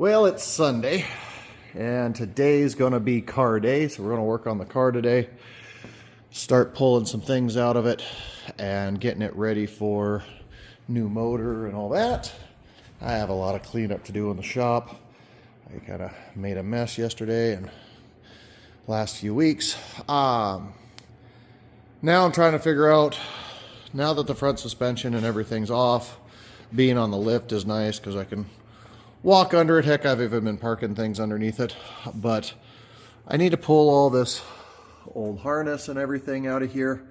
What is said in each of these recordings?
Well, it's Sunday, and today's going to be car day, so we're going to work on the car today, start pulling some things out of it, and getting it ready for new motor and all that. I have a lot of cleanup to do in the shop. I kind of made a mess yesterday and last few weeks. Now I'm trying to figure out, now that the front suspension and everything's off, being on the lift is nice because I can walk under it. Heck, I've even been parking things underneath it. But I need to pull all this old harness and everything out of here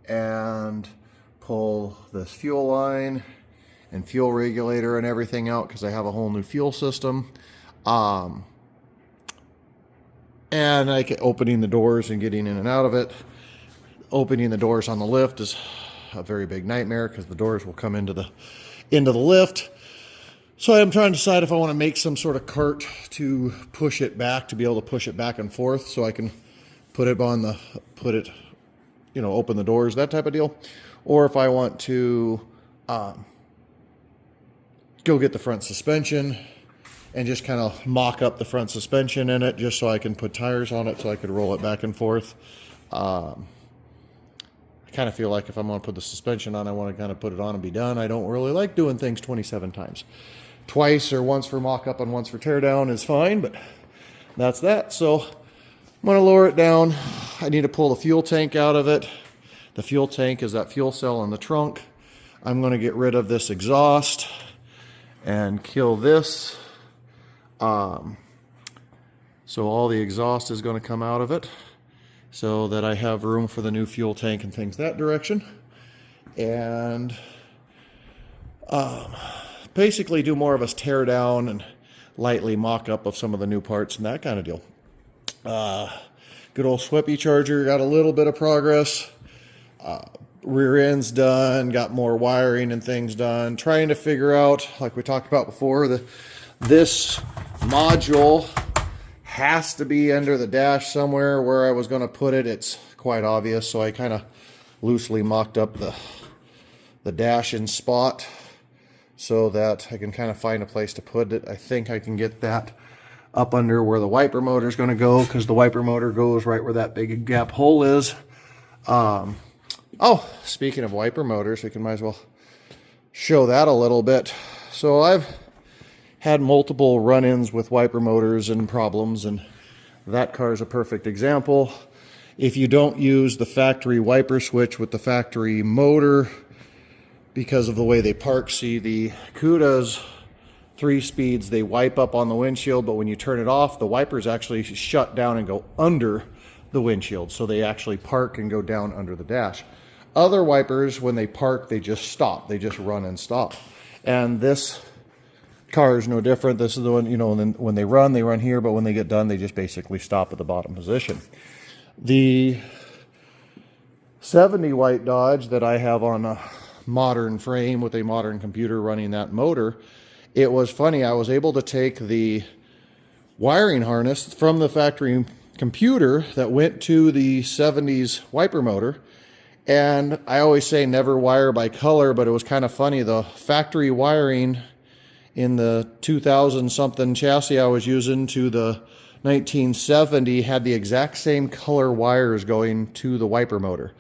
and pull this fuel line and fuel regulator and everything out because I have a whole new fuel system. And opening the doors and getting in and out of it. Opening the doors on the lift is a very big nightmare because the doors will come into the lift. So I'm trying to decide if I want to make some sort of cart to push it back, to be able to push it back and forth so I can open the doors, that type of deal. Or if I want to go get the front suspension and just kind of mock up the front suspension in it just so I can put tires on it so I could roll it back and forth. I kind of feel like if I'm going to put the suspension on, I want to kind of put it on and be done. I don't really like doing things 27 times. Twice or once for mock-up and once for teardown is fine, but that's that. So I'm going to lower it down. I need to pull the fuel tank out of it. The fuel tank is that fuel cell in the trunk. I'm going to get rid of this exhaust and kill this. So all the exhaust is going to come out of it so that I have room for the new fuel tank and things that direction. And basically do more of a tear down and lightly mock up of some of the new parts and that kind of deal. Good old Sweppy charger, got a little bit of progress. Rear end's done, got more wiring and things done. Trying to figure out, like we talked about before, this module has to be under the dash somewhere. Where I was going to put it, it's quite obvious, so I kind of loosely mocked up the dash in spot so that I can kind of find a place to put it. I think I can get that up under where the wiper motor is going to go, because the wiper motor goes right where that big gap hole is. Oh, speaking of wiper motors, we might as well show that a little bit. So I've had multiple run-ins with wiper motors and problems, and that car is a perfect example. If you don't use the factory wiper switch with the factory motor, because of the way they park, see the CUDA's 3 speeds, they wipe up on the windshield, but when you turn it off, the wipers actually shut down and go under the windshield, so they actually park and go down under the dash. Other wipers, when they park, they just stop. They just run and stop. And this car is no different. This is the one, when they run here, but when they get done, they just basically stop at the bottom position. The 70 white Dodge that I have on a modern frame with a modern computer running that motor, it was funny. I was able to take the wiring harness from the factory computer that went to the 70s wiper motor. And I always say never wire by color, but it was kind of funny. The factory wiring in the 2000 something chassis I was using to the 1970 had the exact same color wires going to the wiper motor.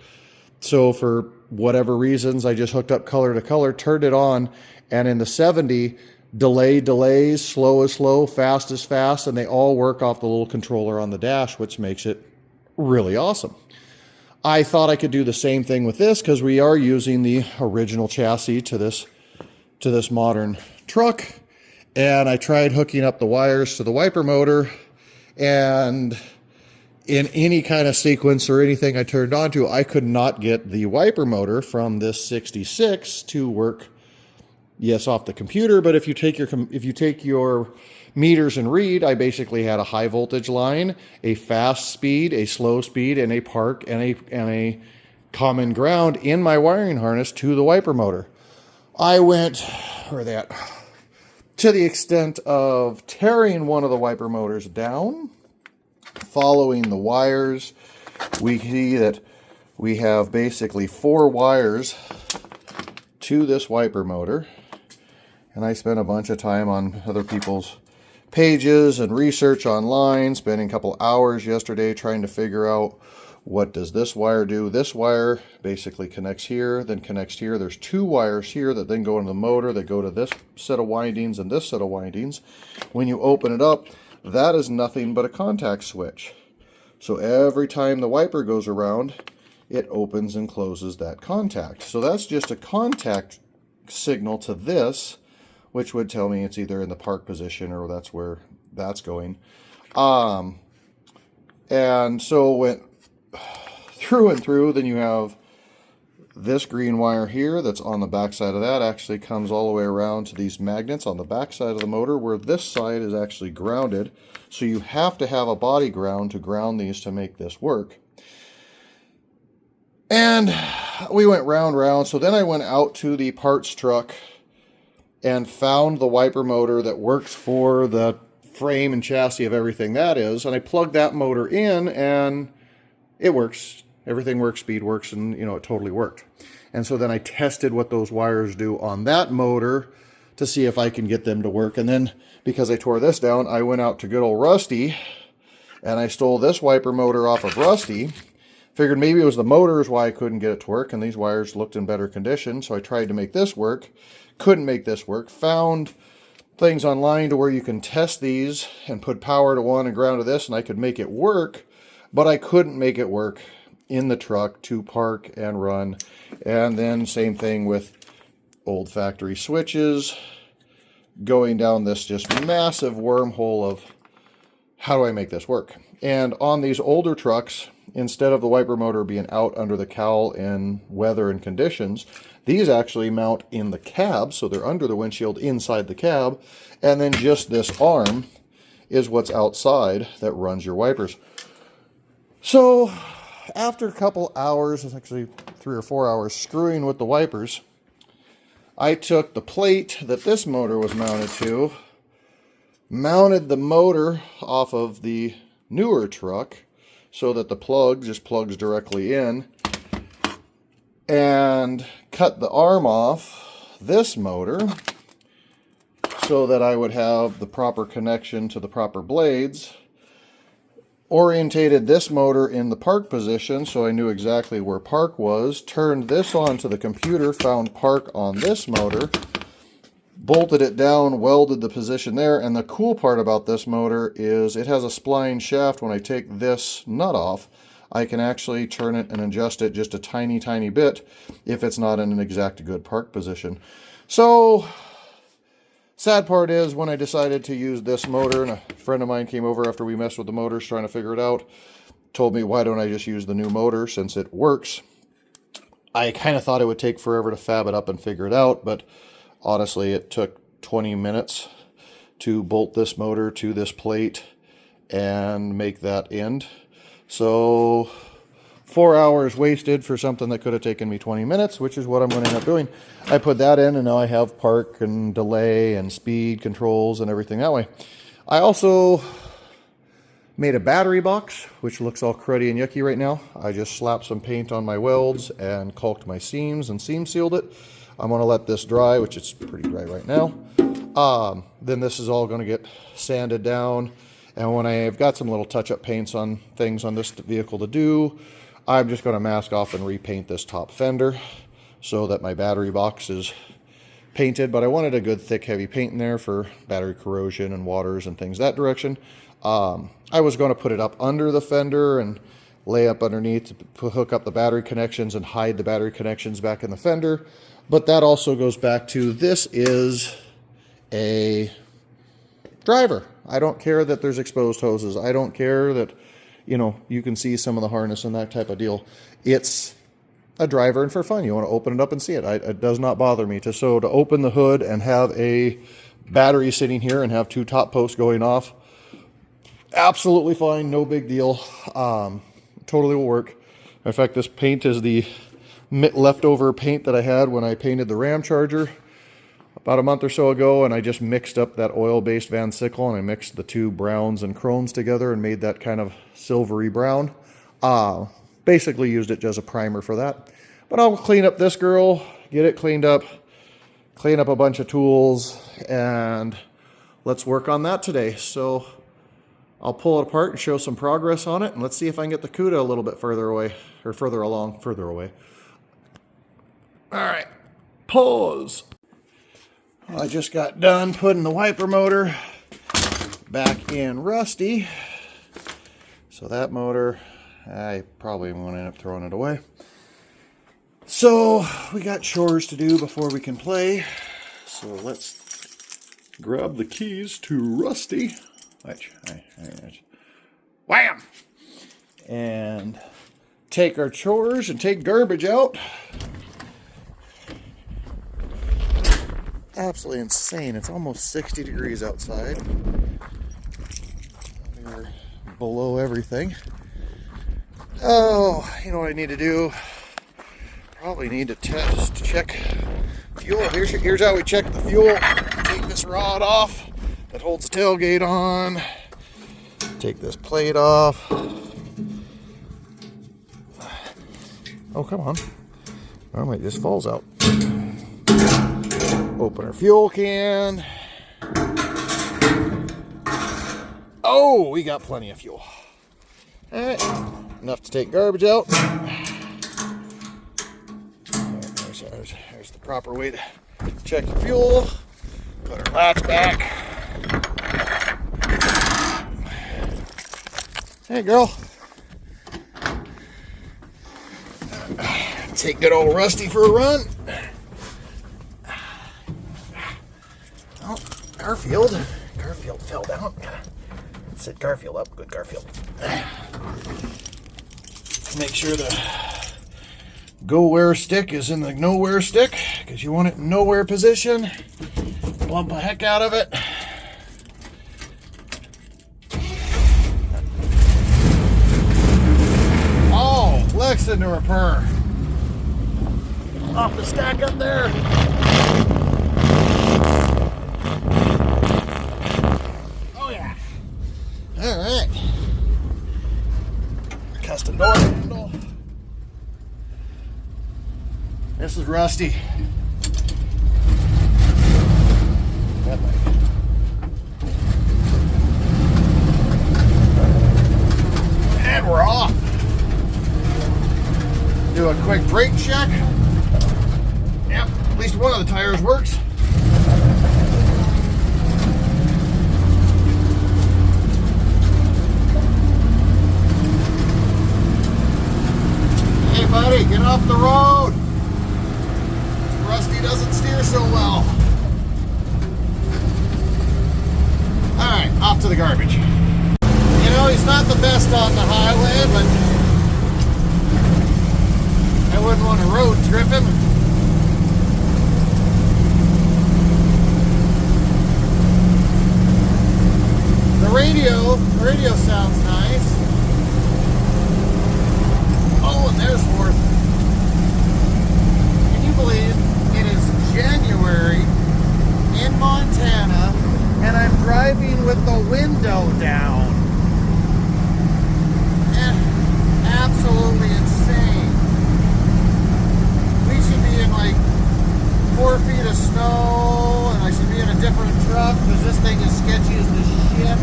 So for whatever reasons, I just hooked up color to color, turned it on, and in the 70, delays, slow is slow, fast is fast, and they all work off the little controller on the dash, which makes it really awesome. I thought I could do the same thing with this because we are using the original chassis to this modern truck, and I tried hooking up the wires to the wiper motor, and in any kind of sequence or anything I turned on to, I could not get the wiper motor from this 66 to work, yes, off the computer, but if you take your meters and read, I basically had a high voltage line, a fast speed, a slow speed, and a park and a common ground in my wiring harness to the wiper motor. I went to the extent of tearing one of the wiper motors down. Following the wires, we see that we have basically 4 wires to this wiper motor, and I spent a bunch of time on other people's pages and research online, spending a couple hours yesterday trying to figure out what does this wire do. This wire basically connects here, then connects here. There's two wires here that then go into the motor that go to this set of windings and this set of windings. When you open it up, that is nothing but a contact switch. So every time the wiper goes around, it opens and closes that contact. So that's just a contact signal to this, which would tell me it's either in the park position or that's where that's going. And so went through and through. Then you have this green wire here that's on the back side of that, actually comes all the way around to these magnets on the back side of the motor, where this side is actually grounded. So you have to have a body ground to ground these to make this work. And we went round. So then I went out to the parts truck and found the wiper motor that works for the frame and chassis of everything that is. And I plugged that motor in and it works. Everything works, speed works, and it totally worked. And so then I tested what those wires do on that motor to see if I can get them to work. And then because I tore this down, I went out to good old Rusty and I stole this wiper motor off of Rusty. Figured maybe it was the motors why I couldn't get it to work, and these wires looked in better condition. So I tried to make this work, couldn't make this work. Found things online to where you can test these and put power to one and ground to this, and I could make it work, but I couldn't make it work in the truck to park and run. And then same thing with old factory switches, going down this just massive wormhole of how do I make this work? And on these older trucks, instead of the wiper motor being out under the cowl in weather and conditions, these actually mount in the cab, so they're under the windshield inside the cab, and then just this arm is what's outside that runs your wipers. So after a couple hours, it's actually 3 or 4 hours, screwing with the wipers, I took the plate that this motor was mounted to, mounted the motor off of the newer truck so that the plug just plugs directly in, and cut the arm off this motor so that I would have the proper connection to the proper blades. Orientated this motor in the park position so I knew exactly where park was, turned this on to the computer, found park on this motor, bolted it down, welded the position there. And the cool part about this motor is it has a spline shaft. When I take this nut off, I can actually turn it and adjust it just a tiny bit if it's not in an exact good park position. So sad part is when I decided to use this motor, and a friend of mine came over after we messed with the motors trying to figure it out, told me why don't I just use the new motor since it works. I kind of thought it would take forever to fab it up and figure it out, but honestly it took 20 minutes to bolt this motor to this plate and make that end. So 4 hours wasted for something that could have taken me 20 minutes, which is what I'm going to end up doing. I put that in and now I have park and delay and speed controls and everything that way. I also made a battery box, which looks all cruddy and yucky right now. I just slapped some paint on my welds and caulked my seams and seam sealed it. I'm going to let this dry, which it's pretty dry right now. Then this is all going to get sanded down. And when I've got some little touch-up paints on things on this vehicle to do, I'm just going to mask off and repaint this top fender so that my battery box is painted. But I wanted a good thick heavy paint in there for battery corrosion and waters and things that direction. I was going to put it up under the fender and lay up underneath to hook up the battery connections and hide the battery connections back in the fender. But that also goes back to, this is a driver. I don't care that there's exposed hoses. I don't care that, you can see some of the harness and that type of deal. It's a driver and for fun. You want to open it up and see it. It does not bother me to open the hood and have a battery sitting here and have two top posts going off. Absolutely fine. No big deal. Totally will work. In fact, this paint is the leftover paint that I had when I painted the Ram Charger about a month or so ago, and I just mixed up that oil-based Van Sickle and I mixed the two browns and chromes together and made that kind of silvery brown. Basically used it as a primer for that. But I'll clean up this girl, get it cleaned up, clean up a bunch of tools, and let's work on that today. So I'll pull it apart and show some progress on it, and let's see if I can get the CUDA a little bit further away, or further away. All right, pause. I just got done putting the wiper motor back in Rusty. So that motor, I probably won't end up throwing it away. So we got chores to do before we can play. So let's grab the keys to Rusty. Wham! And take our chores and take garbage out. Absolutely insane. It's almost 60 degrees outside. We're below everything. Oh, you know what I need to do? Probably need to check fuel. Here's how we check the fuel. Take this rod off that holds the tailgate on. Take this plate off. Oh, come on. Normally it just falls out. Open our fuel can. Oh, we got plenty of fuel. All right, enough to take garbage out. There's the proper way to check your fuel. Put our latch back. Hey, girl. Take good old Rusty for a run. Oh, Garfield fell down. Sit Garfield up. Good Garfield. Make sure the go-where stick is in the nowhere stick, because you want it in nowhere position. Bump the heck out of it. Oh, Lex into repair. Off the stack up there. Oh yeah. All right. Custom door handle. This is Rusty. That way. And we're off. Do a quick brake check. Yep, at least one of the tires works. Hey buddy, get off the road. Rusty doesn't steer so well. Alright, off to the garbage. You know, he's not the best on the highway, but I wouldn't want to road trip him. The radio sounds nice. Oh, and there's fourth. Can you believe it is January in Montana and I'm driving with the window down? Absolutely insane. We should be in like 4 feet of snow, and I should be in a different truck because this thing is sketchy as the shit.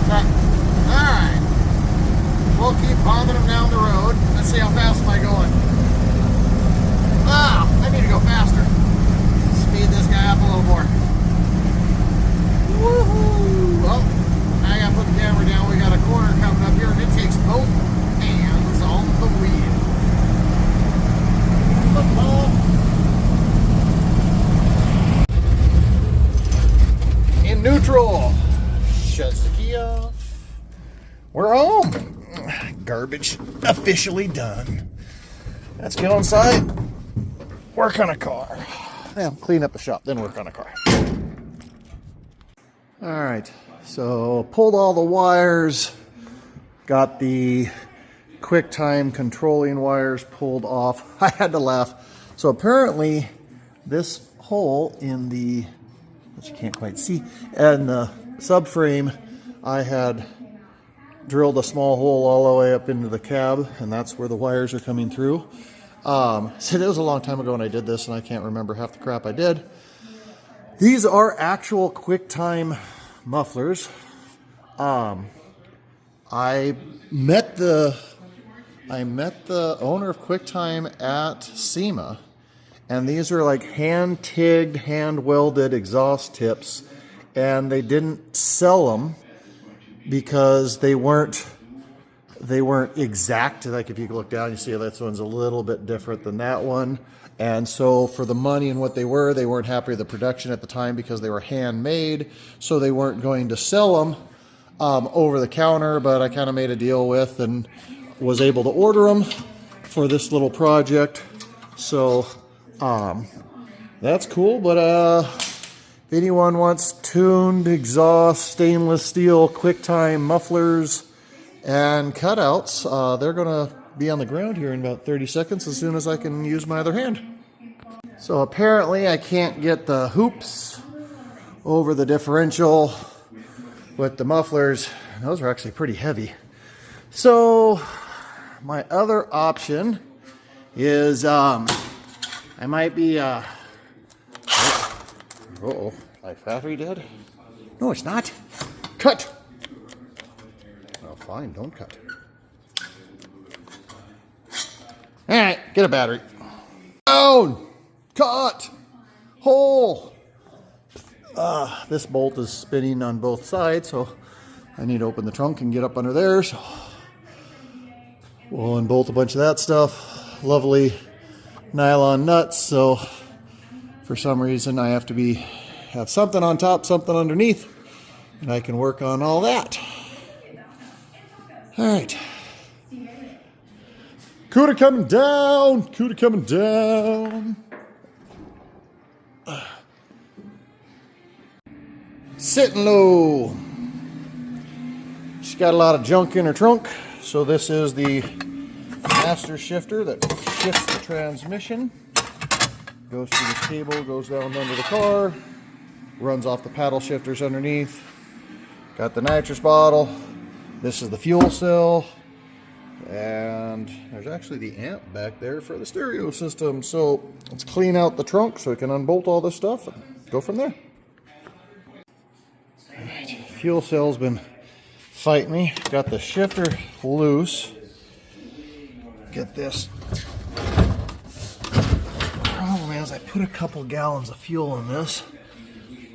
But, alright. We'll keep bombing them down the road. Let's see how fast am I going. Wow, I need to go faster. Speed this guy up a little more. Woohoo! Well, now I gotta put the camera down. We got a corner coming up here, and it takes both hands on the wheel. Football. In neutral. Shuts the key off. We're home. Garbage officially done. Let's go inside. Work on a car. Yeah, clean up the shop, then work on a car. All right, so pulled all the wires, got the QuickTime controlling wires pulled off. I had to laugh. So apparently this hole in the, which you can't quite see, and the subframe, I had drilled a small hole all the way up into the cab, and that's where the wires are coming through. So it was a long time ago when I did this, and I can't remember half the crap I did. These are actual QuickTime mufflers. I met the owner of QuickTime at SEMA, and these are like hand-tigged, hand-welded exhaust tips, and they didn't sell them because they weren't exact. Like if you look down, you see this one's a little bit different than that one. And so for the money and what they weren't happy with the production at the time because they were handmade, so they weren't going to sell them over the counter, but I kind of made a deal with and was able to order them for this little project. So that's cool. But if anyone wants tuned exhaust stainless steel QuickTime mufflers and cutouts, they're gonna be on the ground here in about 30 seconds as soon as I can use my other hand. So apparently I can't get the hoops over the differential with the mufflers. Those are actually pretty heavy. So my other option is I might be uh-oh, my battery dead? No, it's not. Cut! Oh, fine, don't cut. Alright, get a battery. Down! Cut! Hole! This bolt is spinning on both sides, so I need to open the trunk and get up under there. So we'll unbolt a bunch of that stuff. Lovely nylon nuts, so for some reason I have to have something on top, something underneath, and I can work on all that. Alright. CUDA coming down! CUDA coming down! Sitting low. She's got a lot of junk in her trunk, so this is the master shifter that shifts the transmission. Goes through the cable, goes down under the car, runs off the paddle shifters underneath. Got the nitrous bottle. This is the fuel cell. And there's actually the amp back there for the stereo system. So let's clean out the trunk so we can unbolt all this stuff and go from there. Alright, fuel cell's been fighting me. Got the shifter loose. Get this. The problem is I put a couple gallons of fuel in this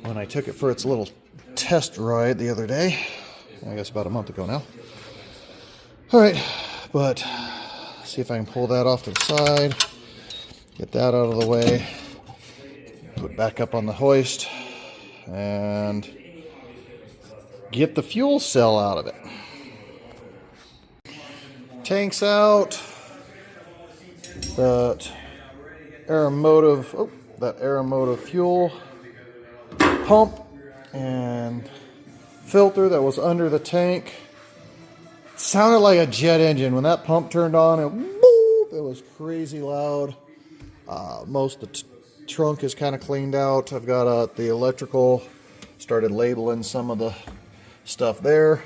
when I took it for its little test ride the other day. I guess about a month ago now. Alright, but see if I can pull that off to the side. Get that out of the way. Put it back up on the hoist. And get the fuel cell out of it. Tank's out. That aeromotive fuel pump and filter that was under the tank sounded like a jet engine. When that pump turned on, it was crazy loud. Most of the trunk is kind of cleaned out. I've got the electrical, started labeling some of the stuff there.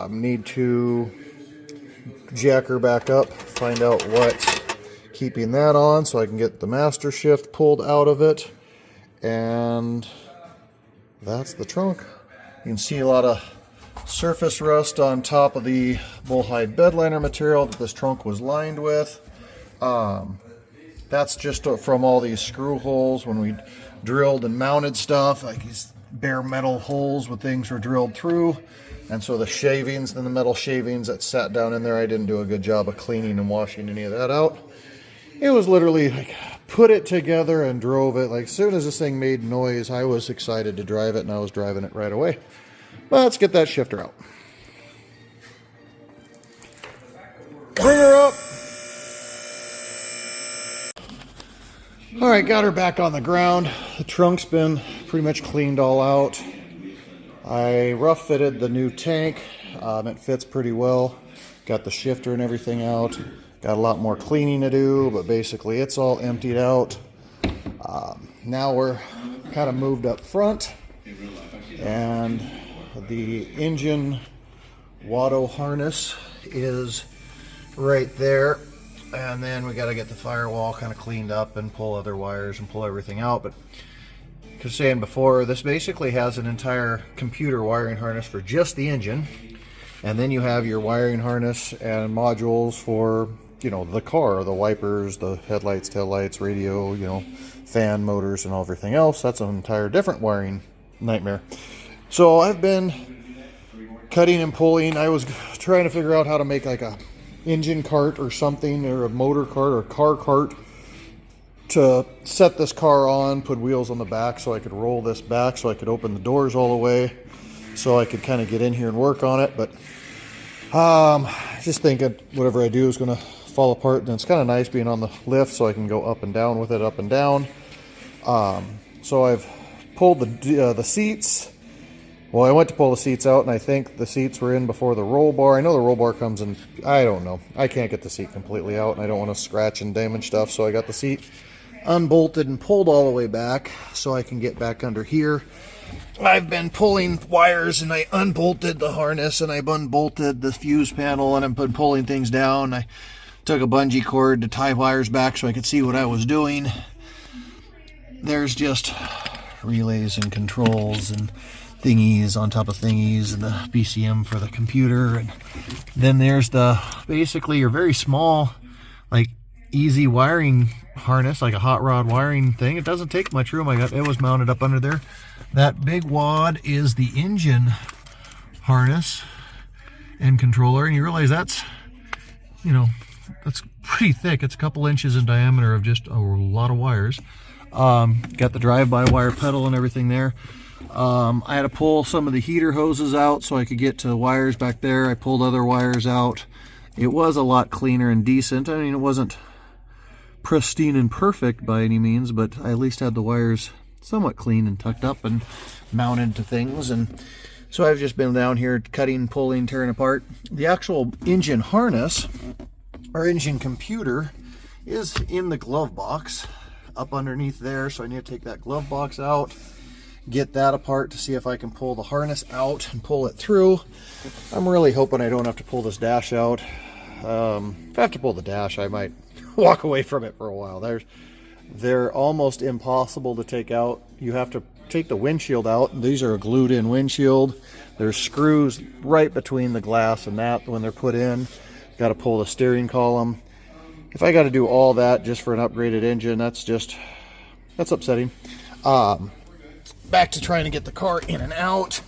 Need to jack her back up, find out what's keeping that on so I can get the master shift pulled out of it. And that's the trunk. You can see a lot of surface rust on top of the bullhide bed liner material that this trunk was lined with. That's just from all these screw holes when we drilled and mounted stuff, like these bare metal holes with things were drilled through. And so the shavings and the metal shavings that sat down in there, I didn't do a good job of cleaning and washing any of that out. It was literally like put it together and drove it. Like as soon as this thing made noise, I was excited to drive it, and I was driving it right away. But let's get that shifter out. Bring her up. All right, got her back on the ground. The trunk's been pretty much cleaned all out. I rough fitted the new tank. It fits pretty well. Got the shifter and everything out. Got a lot more cleaning to do, but basically it's all emptied out. Now we're kind of moved up front, and the engine Watto harness is right there. And then we got to get the firewall kind of cleaned up and pull other wires and pull everything out. But was saying before, this basically has an entire computer wiring harness for just the engine. And then you have your wiring harness and modules for, you know, the car, the wipers, the headlights, taillights, radio, you know, fan, motors, and everything else. That's an entire different wiring nightmare. So I've been cutting and pulling. I was trying to figure out how to make like a engine cart or something, or a motor cart or car cart, to set this car on, put wheels on the back so I could roll this back so I could open the doors all the way so I could kind of get in here and work on it. But just thinking whatever I do is going to fall apart, and it's kind of nice being on the lift so I can go up and down with it, up and down. So I've pulled the seats. Well, I went to pull the seats out, and I think the seats were in before the roll bar. I know the roll bar comes in, I don't know. I can't get the seat completely out, and I don't want to scratch and damage stuff, so I got the seat unbolted and pulled all the way back so I can get back under here. I've been pulling wires, and I unbolted the harness, and I've unbolted the fuse panel, and I've been pulling things down. I took a bungee cord to tie wires back so I could see what I was doing. There's just relays and controls and thingies on top of thingies, and the BCM for the computer, and then there's the basically your very small, like, easy wiring harness, like a hot rod wiring thing. It doesn't take much room. It was mounted up under there. That big wad is the engine harness and controller, and you realize that's, you know, that's pretty thick. It's a couple inches in diameter of just a lot of wires. Got the drive-by-wire pedal and everything there. I had to pull some of the heater hoses out so I could get to the wires back there. I pulled other wires out. It was a lot cleaner and decent. I mean, it wasn't pristine and perfect by any means, but I at least had the wires somewhat clean and tucked up and mounted to things. And so I've just been down here cutting, pulling, tearing apart. The actual engine harness, or engine computer, is in the glove box up underneath there. So I need to take that glove box out, get that apart to see if I can pull the harness out and pull it through. I'm really hoping I don't have to pull this dash out. If I have to pull the dash, I might walk away from it for a while. They're almost impossible to take out. You have to take the windshield out. These are a glued in windshield. There's screws right between the glass and that when they're put in. Got to pull the steering column. If I got to do all that just for an upgraded engine, that's upsetting. Back to trying to get the car in and out.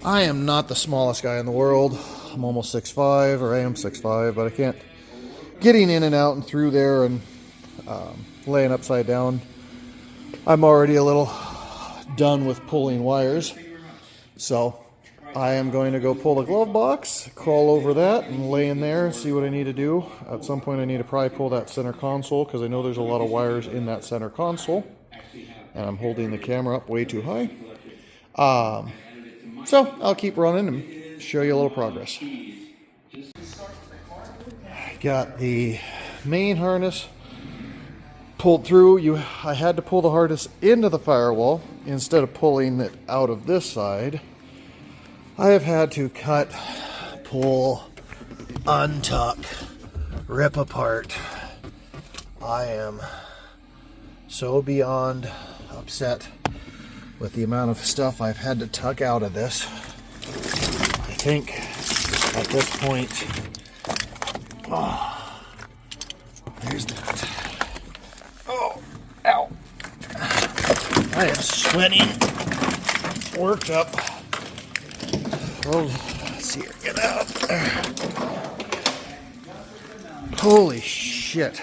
I am not the smallest guy in the world. I'm almost 6'5", or I am 6'5", but I can't. Getting in and out and through there and laying upside down, I'm already a little done with pulling wires. So I am going to go pull the glove box, crawl over that, and lay in there and see what I need to do. At some point I need to probably pull that center console, because I know there's a lot of wires in that center console. And I'm holding the camera up way too high. So I'll keep running and show you a little progress. Got the main harness pulled through. I had to pull the harness into the firewall instead of pulling it out of this side. I have had to cut, pull, untuck, rip apart. I am so beyond upset with the amount of stuff I've had to tuck out of this. I think at this point, there's that. Oh, ow. I am sweating, worked up. Oh, let's see it get out. Holy shit.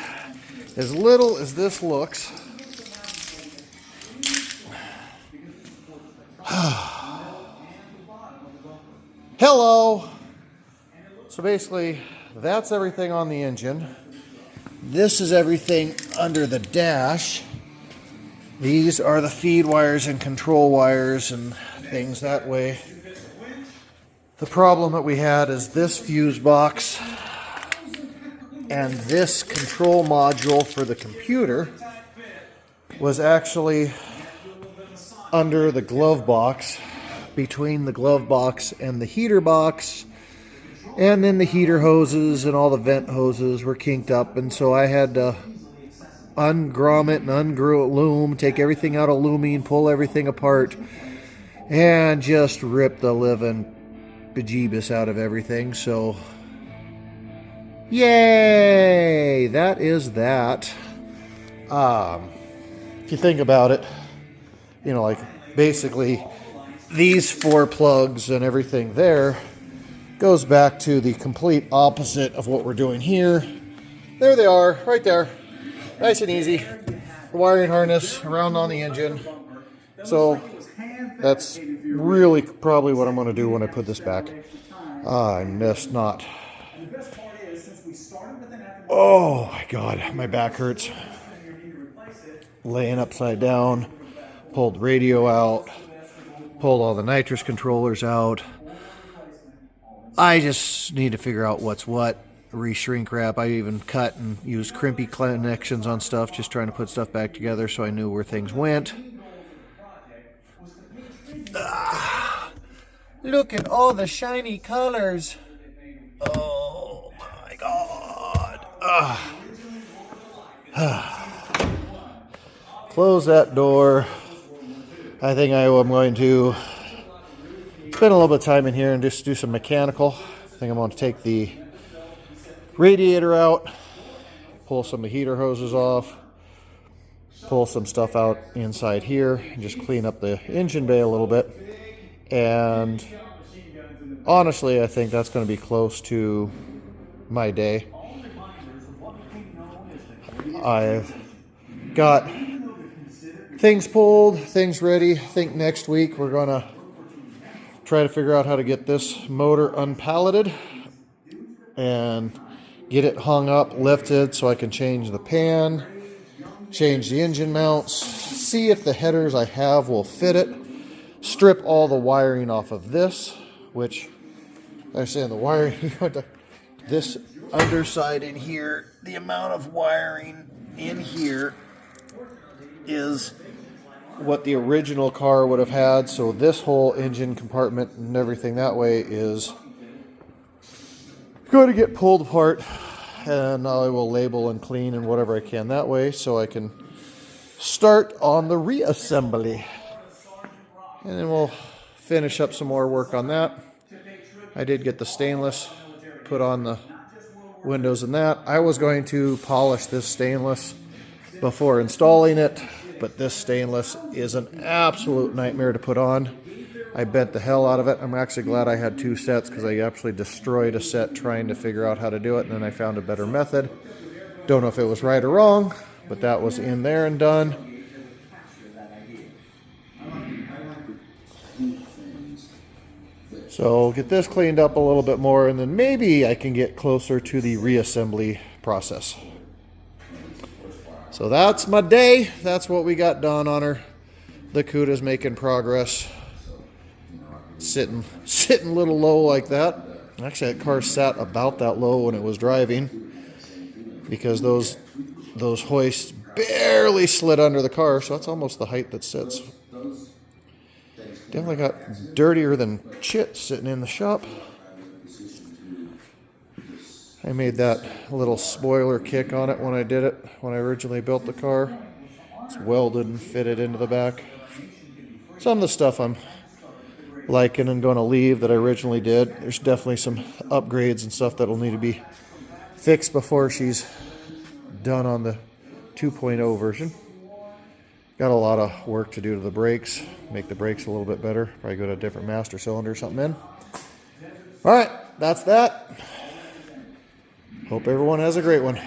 As little as this looks, hello. So basically, that's everything on the engine. This is everything under the dash. These are the feed wires and control wires and things that way. The problem that we had is this fuse box and this control module for the computer was actually under the glove box, between the glove box and the heater box, and then the heater hoses and all the vent hoses were kinked up, and so I had to ungrom it and ungrew it loom, take everything out of looming, pull everything apart, and just rip the living bejeebus out of everything. So, yay! That is that. If you think about it, you know, like basically these 4 plugs and everything there goes back to the complete opposite of what we're doing here. There they are, right there. Nice and easy. The wiring harness around on the engine. So that's really probably what I'm going to do when I put this back. I missed not. Oh my God, my back hurts. Laying upside down, pulled radio out, pulled all the nitrous controllers out. I just need to figure out what's what. Re-shrink wrap. I even cut and used crimpy connections on stuff, just trying to put stuff back together so I knew where things went. Look at all the shiny colors. Oh my God. Close that door. I think I am going to spend a little bit of time in here and just do some mechanical. I think I'm going to take the radiator out, pull some of the heater hoses off, pull some stuff out inside here, and just clean up the engine bay a little bit. And honestly, I think that's going to be close to my day. I've got things pulled, things ready. I think next week we're going to try to figure out how to get this motor unpalleted and get it hung up, lifted, so I can change the pan, change the engine mounts, see if the headers I have will fit it, strip all the wiring off of this, which I say the wiring, this underside in here, the amount of wiring in here is what the original car would have had. So this whole engine compartment and everything that way is going to get pulled apart, and I will label and clean and whatever I can that way so I can start on the reassembly. And then we'll finish up some more work on that. I did get the stainless put on the windows and that. I was going to polish this stainless before installing it, but this stainless is an absolute nightmare to put on. I bent the hell out of it. I'm actually glad I had 2 sets because I actually destroyed a set trying to figure out how to do it, and then I found a better method. Don't know if it was right or wrong, but that was in there and done. So get this cleaned up a little bit more, and then maybe I can get closer to the reassembly process. So that's my day. That's what we got done on her. The CUDA's making progress. Sitting a little low like that. Actually, that car sat about that low when it was driving because those hoists barely slid under the car, so that's almost the height that sits. Definitely got dirtier than shit sitting in the shop. I made that little spoiler kick on it when I did it, when I originally built the car. It's welded and fitted into the back. Some of the stuff I'm liking and going to leave that I originally did. There's definitely some upgrades and stuff that'll need to be fixed before she's done on the 2.0 version. Got a lot of work to do to the brakes, make the brakes a little bit better. Probably go to a different master cylinder or something in. All right, that's that. Hope everyone has a great one.